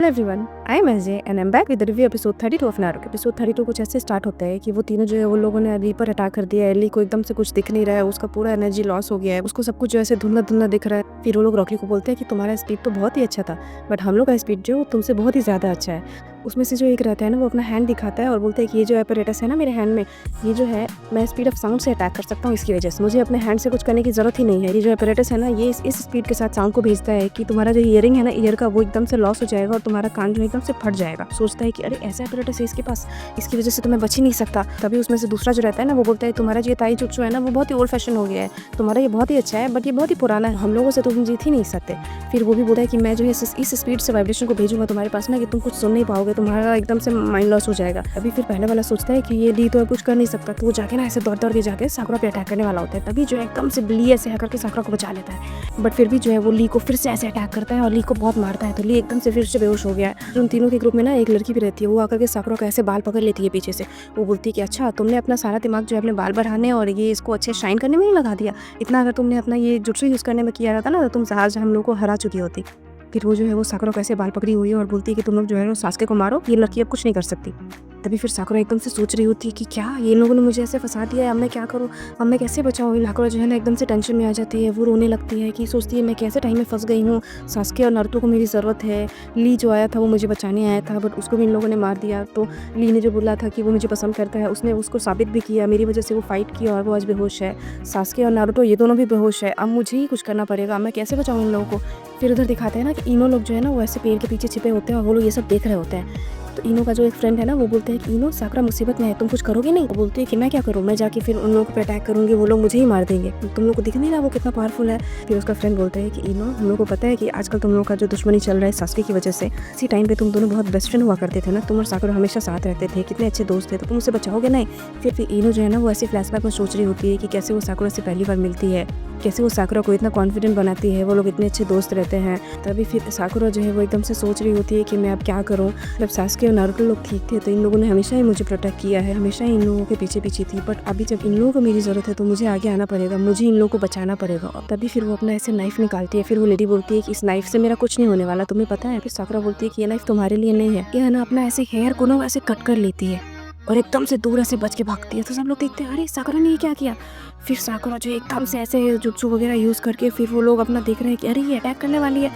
Hello everyone, I am SJ and I am back with review episode 32 of Naruto. Episode 32 कुछ ऐसे start होता है कि वो तीनों जो है वो लोगों ने एली पर अटैक कर दिया है। एली को एकदम से कुछ दिख नहीं रहा है, उसका पूरा एनर्जी लॉस हो गया है, उसको सब कुछ जो ऐसे धुंधला धुंधला दिख रहा है। फिर वो लोग रॉकी को बोलते हैं कि तुम्हारा स्पीड तो बहुत ही अच्छा था, बट हम लोग का स्पीड जो तुमसे बहुत ही ज़्यादा अच्छा है। उसमें से जो एक रहता है ना, वो अपना हैंड दिखाता है और बोलता है कि ये जो एपरेटस है ना मेरे हैंड में, ये जो है मैं स्पीड ऑफ साउंड से अटैक कर सकता हूँ, इसकी वजह से मुझे अपने हैंड से कुछ करने की ज़रूरत ही नहीं है। ये जो एपरेटस है ना, ये इस स्पीड के साथ साउंड को भेजता है कि तुम्हारा जो ईयरिंग है ना ईयर का, वो एकदम से लॉस हो जाएगा और तुम्हारा कान जो एकदम से फट जाएगा। सोचता है कि अरे ऐसा एपरेटस है इसके पास, इसकी वजह से तो मैं बच ही नहीं सकता। तभी उसमें से दूसरा जो रहता है ना, वो बोलता है तुम्हारा जो ताई जुत्सु है ना, वो बहुत ही ओल्ड फैशन हो गया है, तुम्हारा ये बहुत ही अच्छा है बट ये बहुत ही पुराना है, हम लोगों से तो तुम जीत ही नहीं सकते। फिर वो भी बोलता है कि मैं जो है इस स्पीड से वाइब्रेशन को भेजूंगा तुम्हारे पास ना, कि तुम कुछ सुन नहीं पाओगे, तुम्हारा एकदम से माइंड लॉस हो जाएगा। अभी फिर पहले वाला सोचता है कि ये ली तो कुछ कर नहीं सकता, तो वो जाके ना ऐसे दौड़ दौड़ के जाके साकुरा पे अटैक करने वाला होता है। तभी जो है एकदम से ली ऐसे आकर के साकुरा को बचा लेता है, बट फिर भी जो है वो ली को फिर से ऐसे अटैक करता है और ली को बहुत मारता है। तो ली एकदम से फिर से बेहोश हो गया है। उन तीनों के ग्रुप में ना एक लड़की भी रहती है, वो आकर के साकुरा को ऐसे बाल पकड़ लेती है पीछे से। वो बोलती है कि अच्छा तुमने अपना सारा दिमाग जो है अपने बाल बढ़ाने और ये इसको अच्छे शाइन करने में ही लगा दिया, इतना अगर तुमने अपना ये जुत्सु यूज़ करने में किया रहता ना, तो तुम आज हम लोग को हरा चुकी होती। फिर वो जो है वो साकुरा को ऐसे बाल पकड़ी हुई है और बोलती है कि तुम लोग जो है वो सास्के को मारो, ये लड़की अब कुछ नहीं कर सकती। तभी फिर साकुरा एकदम से सोच रही होती है कि क्या ये लोगों ने मुझे ऐसे फंसा दिया है, अब मैं क्या करूँ, अब मैं कैसे बचाऊँ। साकुरा जो है ना एकदम से टेंशन में आ जाती है, वो रोने लगती है कि सोचती है मैं कैसे टाइम में फंस गई हूँ, सास्के और नारुतो को मेरी ज़रूरत है। ली जो आया था वो मुझे बचाने आया था, बट उसको भी इन लोगों ने मार दिया। तो ली ने जो बोला था कि वो मुझे पसंद करता है, उसने उसको साबित भी किया, मेरी वजह से वो फाइट किया और वो आज बेहोश है। सास्के और नारुतो ये दोनों भी बेहोश है, अब मुझे ही कुछ करना पड़ेगा, मैं कैसे बचाऊँ इन लोगों को। फिर उधर दिखाते हैं ना कि इनो लोग जो है ना वो ऐसे पेड़ के पीछे छिपे होते हैं और वो लोग ये सब देख रहे होते हैं। तो इनो का जो एक फ्रेंड है ना, वो बोलते हैं कि इनो साकुरा मुसीबत में है, तुम कुछ करोगे नहीं। वो बोलती है कि मैं क्या करूँ, मैं जाके फिर उन लोगों पे अटैक करूँगी, वो लोग मुझे ही मार देंगे, तुम लोग को दिख नहीं रहा वो कितना पावरफुल है। फिर उसका फ्रेंड बोलता है कि इनो हम लोग को पता है कि आजकल तुम लोग का जो दुश्मनी चल रहा है सास्के की वजह से, इसी टाइम पे तुम दोनों बहुत बेस्ट फ्रेंड हुआ करते थे ना, तुम और साकुरा हमेशा साथ रहते थे, कितने अच्छे दोस्त थे, तो तुम उसे बचाओगे नहीं। फिर इनो जो है ना वो ऐसे फ्लैशबैक में सोच रही होती है कि कैसे वो साकुरा से पहली बार मिलती है, कैसे वो साकुरा को इतना कॉन्फिडेंट बनाती है, वो लोग इतने अच्छे दोस्त रहते हैं। तभी फिर साकुरा जो है वो एकदम से सोच रही होती है कि मैं अब क्या करूँ। जब सास्के और नारुतो लोग ठीक थे तो इन लोगों ने हमेशा ही मुझे प्रोटेक्ट किया है, हमेशा ही इन लोगों के पीछे पीछे थी, बट अभी जब इन लोगों को मेरी ज़रूरत है तो मुझे आगे आना पड़ेगा, मुझे इन लोगों को बचाना पड़ेगा। और तभी फिर वो अपना ऐसे नाइफ निकालती है। फिर वो लेडी बोलती है कि इस नाइफ से मेरा कुछ नहीं होने वाला, तुम्हें पता है। फिर साकुरा बोलती है कि ये नाइफ तुम्हारे लिए नहीं है, ये है ना अपना ऐसे हेयर को ना ऐसे कट कर लेती है और एकदम से दूर ऐसे बच के भागती है। तो सब लोग देखते हैं अरे साकुरा ने ये क्या किया। फिर साकुरा जो एकदम से ऐसे जुत्सु वगैरह यूज़ करके फिर वो लोग अपना देख रहे हैं कि अरे ये अटैक करने वाली है।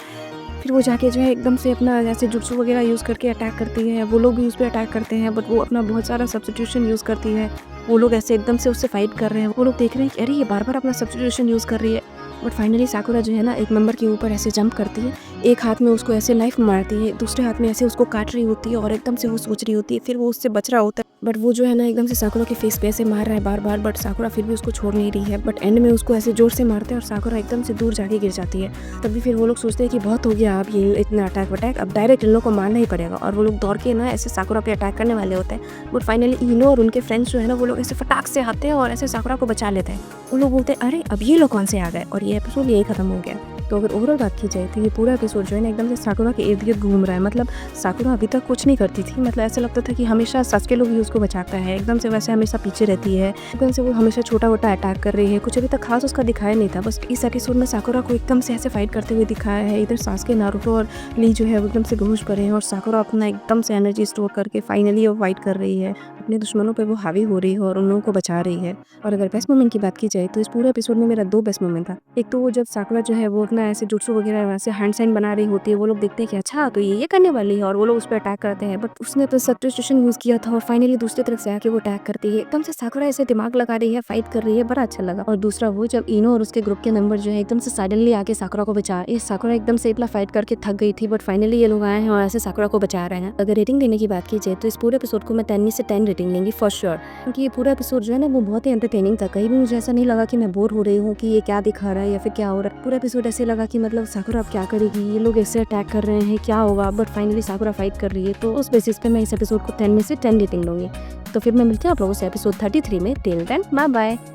फिर वो जाके जो है एकदम से अपना ऐसे जुत्सु वगैरह यूज़ करके अटैक करती है, वो लोग भी उस पर अटैक करते हैं, बट वो अपना बहुत सारा सब्स्टिट्यूशन यूज़ करती है। वो लोग ऐसे एकदम से उससे फाइट कर रहे हैं, वो लोग देख रहे हैं कि अरे ये बार बार अपना सब्स्टिट्यूशन यूज़ कर रही है। बट फाइनली साकुरा जो है ना एक मेंबर के ऊपर ऐसे जंप करती है, एक हाथ में उसको ऐसे नाइफ मारती है, दूसरे हाथ में ऐसे उसको काट रही होती है और एकदम से वो सोच रही होती है, फिर वो उससे बच रहा होता है, बट वो जो है ना एकदम से साकुरा के फेस पे ऐसे मार रहा है बार बार, बट साकुरा फिर भी उसको छोड़ नहीं रही है। बट एंड में उसको ऐसे जोर से मारते हैं और साकुरा एकदम से दूर जाके गिर जाती है। तभी फिर वो लोग सोचते हैं कि बहुत हो गया अब ये इतना अटैक वटैक, अब डायरेक्ट इन लोग को मारना ही पड़ेगा, और वो लोग दौड़ के ना ऐसे साकुरा पे अटैक करने वाले होते हैं। बट फाइनली इनो और उनके फ्रेंड्स जो है ना वो लोग ऐसे फटाक से आते हैं और ऐसे साकुरा को बचा लेते हैं। वो लोग बोलते हैं अरे अब ये लोग कौन से आ गए, और ये एपिसोड यही खत्म हो गया। तो अगर ओवरऑल बात की जाए तो ये पूरा एपिसोड जो है ना एकदम से साकुरा के इर्द गिर्द घूम रहा है। मतलब साकुरा अभी तक कुछ नहीं करती थी, मतलब ऐसा लगता था कि हमेशा सास्के लोग ही उसको बचाता है, एकदम से वैसे हमेशा पीछे रहती है, एकदम से वो हमेशा छोटा मोटा अटैक कर रही है, कुछ अभी तक खास उसका दिखाया नहीं था। बस इस एपिसोड में साकुरा को एकदम से ऐसे फाइट करते हुए दिखाया है। इधर सास्के, नारुतो और ली जो है वो एकदम से बेहोश पड़े हैं और साकुरा अपना एकदम से एनर्जी स्टोर करके फाइनली वो फाइट कर रही है, अपने दुश्मनों पर वो हावी हो रही है और उन लोगों को बचा रही है। और अगर बेस्ट मोमेंट की बात की जाए तो इस पूरे एपिसोड में मेरा 2 बेस्ट मोमेंट था। एक तो वो जब साकुरा जो है वो अपना ऐसे जुत्सु वगैरह वैसे हैंड साइन बना रही होती है, वो लोग देखते हैं कि अच्छा तो ये करने वाली है, और वो लोग उस पर अटैक करते हैं, बट उसने तो सब्स्टिट्यूशन यूज़ किया था और फाइनली दूसरी तरफ से आके वो अटैक करती है। एकदम से साकुरा ऐसे दिमाग लगा रही है, फाइट कर रही है, बड़ा अच्छा लगा। और दूसरा वो जब इनो और उसके ग्रुप के मेंबर जो है एकदम से सडनली आके साकुरा को बचा, ये साकुरा एकदम से इतना फाइट करके थक गई थी, बट फाइनली ये लोग आए हैं और ऐसे साकुरा को बचा रहे हैं। अगर रेटिंग देने की बात की जाए तो इस पूरे एपिसोड को मैं 10 में से 10 रेटिंग लेंगी फॉर श्योर, क्योंकि ये पूरा एपिसोड जो है ना वो बहुत ही एंटरटेनिंग था। कहीं भी मुझे ऐसा नहीं लगा कि मैं बोर हो रही हूँ कि ये क्या दिखा रहा है या फिर क्या हो रहा है। पूरा एपिसोड ऐसे लगा कि मतलब साकुरा अब क्या करेगी, ये लोग ऐसे अटैक कर रहे हैं, क्या होगा, बट फाइनली साकुरा फाइट कर रही है। तो उस बेसिस पे मैं इस एपिसोड को 10 में से 10 रेटिंग लूँगी। तो फिर मैं मिलती हूँ आप लोगों से एपिसोड 33 में। Till then bye bye.